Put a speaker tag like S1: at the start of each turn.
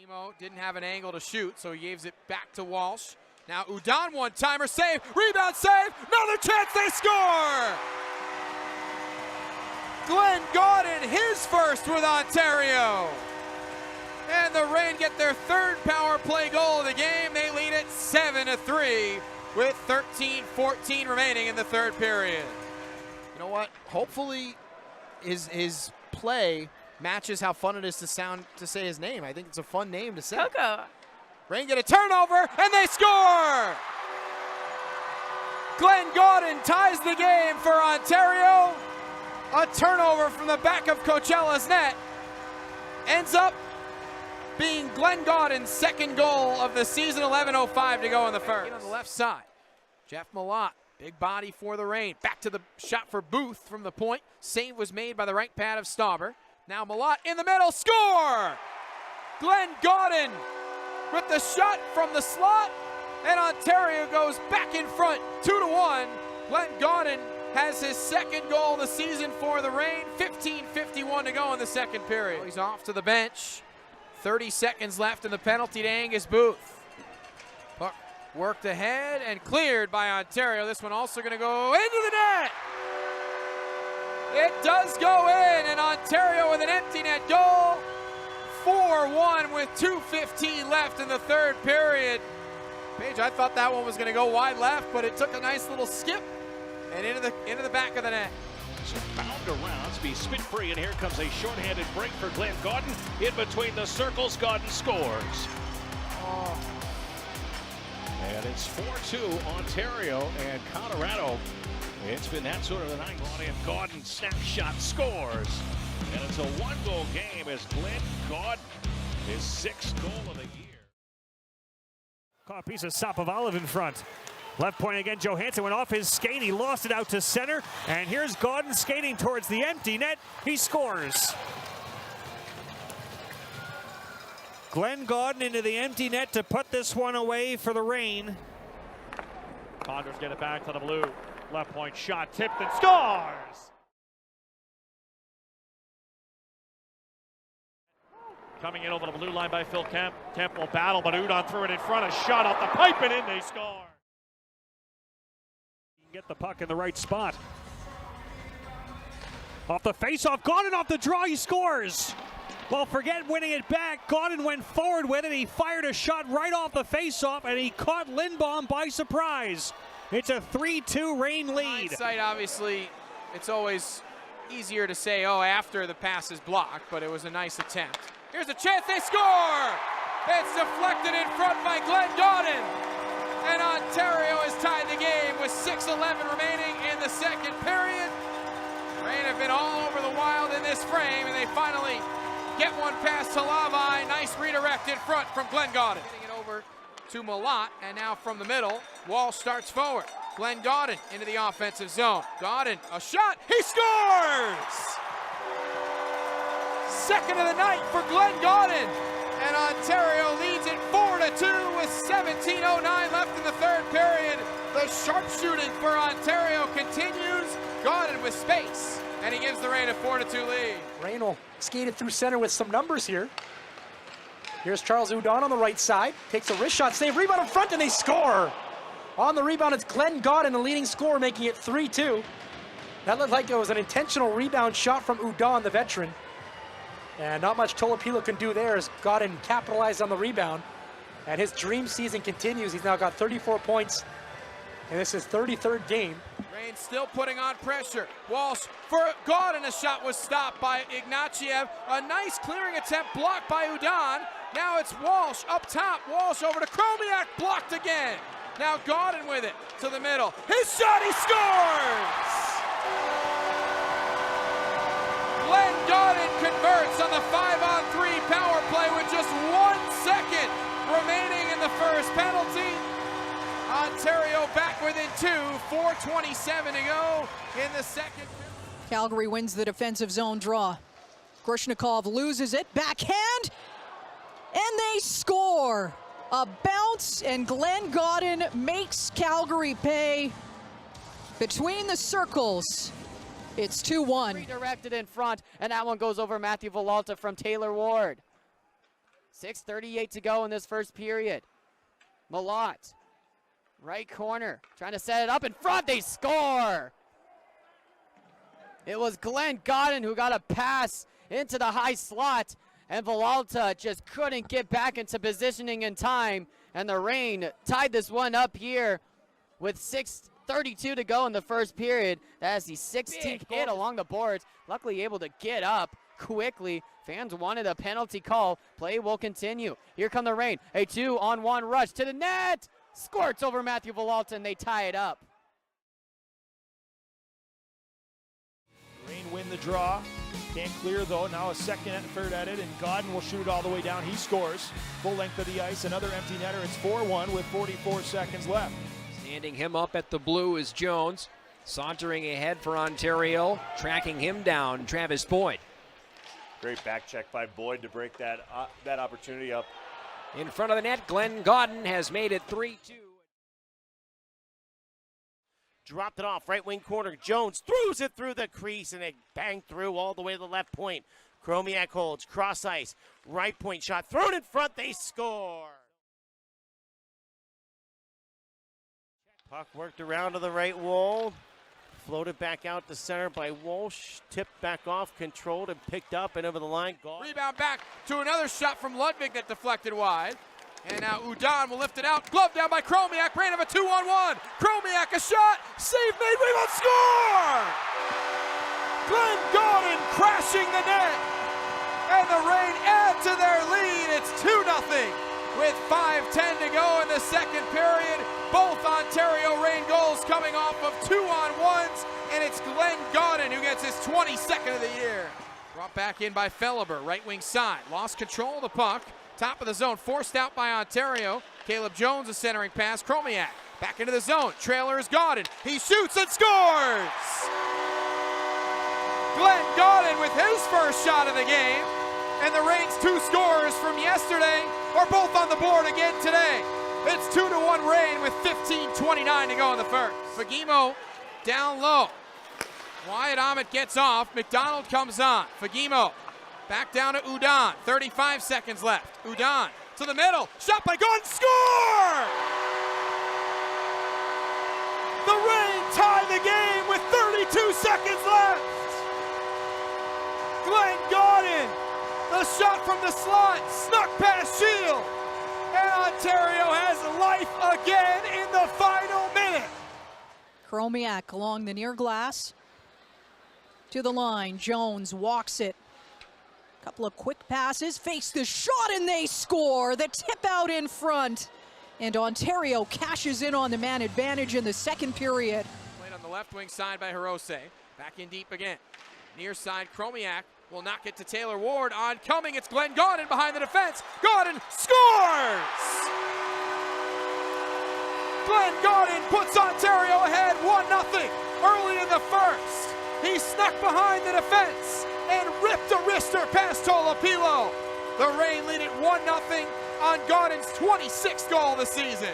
S1: Emo didn't have an angle to shoot, so he gives it back to Walsh. Now Gawdin, one-timer save, rebound save, another chance, they score! Glenn Gawdin, his first with Ontario. And the Reign get their third power play goal of the game. They lead it 7-3 with 13:14 remaining in the third period.
S2: You know what? Hopefully his play matches how fun it is to say his name. I think it's a fun name to say.
S3: Coco.
S1: Reign get a turnover, and they score! Glenn Gawdin ties the game for Ontario. A turnover from the back of Coachella's net ends up being Glenn Gawdin's second goal of the season. 11:05 to go in the first. On the left side, Jeff Malott, big body for the Reign. Back to the shot for Booth from the point. Save was made by the right pad of Stauber. Now Malott in the middle, score! Glenn Gawdin with the shot from the slot, and Ontario goes back in front, 2-1. Glenn Gawdin has his second goal of the season for the Reign. 15:51 to go in the second period. He's off to the bench. 30 seconds left in the penalty to Angus Booth. Puck worked ahead and cleared by Ontario. This one also going to go into the net. It does go in, and Ontario with an empty net goal. 4-1 with 2:15 left in the third period. Paige, I thought that one was going to go wide left, but it took a nice little skip and into the back of the net.
S4: So bound around to be spit free, and here comes a shorthanded break for Glenn Gawdin. In between the circles, Gawdin scores.
S1: Oh.
S4: And it's 4-2 Ontario and Colorado. It's been that sort of a night. And Gawdin snapshot scores. And it's a one-goal game as Glenn Gawdin, his sixth goal of the year.
S5: Caught a piece of Sapovaliv in front. Left point again, Johansson went off his skate. He lost it out to center. And here's Gawdin skating towards the empty net. He scores. Glenn Gawdin into the empty net to put this one away for the Reign.
S6: Condors get it back to the blue. Left point shot, tipped and scores! Coming in over the blue line by Phil Kemp. Kemp will battle, but Gawdin threw it in front. A shot off the pipe and in, they score.
S5: Get the puck in the right spot. Off the face-off, Gawdin off the draw, he scores! Well, forget winning it back. Gawdin went forward with it. He fired a shot right off the face-off, and he caught Lindbaum by surprise. It's a 3-2 Reign lead.
S1: Hindsight, obviously, it's always easier to say, oh, after the pass is blocked, but it was a nice attempt. Here's a chance, they score! It's deflected in front by Glenn Gawdin. And Ontario has tied the game with 6:11 remaining in the second period. Reign have been all over the Wild in this frame, and they finally get one past Talavai. Nice redirect in front from Glenn Gawdin. Getting it over to Malott, and now from the middle, Walsh starts forward. Glenn Gawdin into the offensive zone. Gawdin, a shot, he scores! Second of the night for Glenn Gawdin. And Ontario leads it 4-2 with 17:09 left in the third period. The sharpshooting for Ontario continues. Gawdin with space, and he gives the Reign a 4-2 lead.
S7: Reign will skate it through center with some numbers here. Here's Charles Gawdin on the right side. Takes a wrist shot, save, rebound in front, and they score. On the rebound, it's Glenn Gawdin, the leading scorer, making it 3-2. That looked like it was an intentional rebound shot from Gawdin, the veteran. And not much Tolopilo can do there as Gawdin capitalized on the rebound. And his dream season continues. He's now got 34 points, and this is his 33rd game.
S1: Reign still putting on pressure. Walsh for Gawdin, a shot was stopped by Ignatiev. A nice clearing attempt blocked by Gawdin. Now it's Walsh up top. Walsh over to Chromiak, blocked again. Now Gawdin with it to the middle. His shot, he scores! Glenn Gawdin converts on the 5-on-3 power play with just 1 second remaining in the first penalty. Ontario back within 2, 4:27 to go in the second.
S3: Calgary wins the defensive zone draw. Grushnikov loses it, backhand, and they score. A bounce, and Glenn Gawdin makes Calgary pay. Between the circles, it's 2-1.
S8: Redirected in front, and that one goes over Matthew Villalta from Taylor Ward. 6:38 to go in this first period. Malott, right corner, trying to set it up in front. They score! It was Glenn Gawdin who got a pass into the high slot, and Villalta just couldn't get back into positioning in time, and the Reign tied this one up here with 6:32 to go in the first period. That is the 16th hit along the boards. Luckily able to get up quickly. Fans wanted a penalty call. Play will continue. Here come the Reign. A 2-on-1 rush to the net. Squirts over Matthew Villalta, and they tie it up.
S9: Reign win the draw. Can't clear though. Now a second effort at it, and Gawdin will shoot it all the way down. He scores. Full length of the ice. Another empty netter. It's 4-1 with 44 seconds left.
S10: Standing him up at the blue is Jones. Sauntering ahead for Ontario. Tracking him down, Travis Boyd.
S11: Great back check by Boyd to break that opportunity up.
S10: In front of the net, Glenn Gawdin has made it 3-2.
S12: Dropped it off, right wing corner. Jones throws it through the crease, and it banged through all the way to the left point. Chromiak holds, cross ice, right point shot, thrown in front, they score. Puck worked around to the right wall, floated back out to center by Walsh, tipped back off, controlled and picked up and over the line.
S1: Rebound back to another shot from Ludwig that deflected wide. And now Udon will lift it out. Glove down by Chromiak. Rain of a 2-on-1. Chromiak a shot. Save made. Rebound score! Glenn Gawdin crashing the net. And the Reign add to their lead. It's 2-0 with 5:10 to go in the second period. Both Ontario Reign goals coming off of 2-on-1s. And it's Glenn Gawdin who gets his 22nd of the year. Brought back in by Felleber. Right wing side. Lost control of the puck. Top of the zone, forced out by Ontario. Caleb Jones, a centering pass. Chromiak back into the zone. Trailer is Gawdin. He shoots and scores! Glenn Gawdin with his first shot of the game. And the Reign's 2 scores from yesterday are both on the board again today. It's 2-1 Reign with 15:29 to go in the first. Fagimo down low. Wyatt Ahmet gets off. McDonald comes on. Fagimo back down to Udon, 35 seconds left. Udon to the middle, shot by Gawdin, score! The Reign tie the game with 32 seconds left. Glenn Gawdin, the shot from the slot, snuck past Shield. And Ontario has life again in the final minute.
S3: Chromiak along the near glass to the line. Jones walks it. Couple of quick passes, face the shot, and they score. The tip out in front. And Ontario cashes in on the man advantage in the second period.
S1: Played on the left wing side by Hirose. Back in deep again. Near side, Chromiak will knock it to Taylor Ward. On coming, it's Glenn Gawdin behind the defense. Gawdin scores! Glenn Gawdin puts Ontario ahead 1-0 early in the first. He snuck behind the defense and ripped a wrister past Tolopilo. The Reign lead it 1-0 on Gawdin's 26th goal of the season.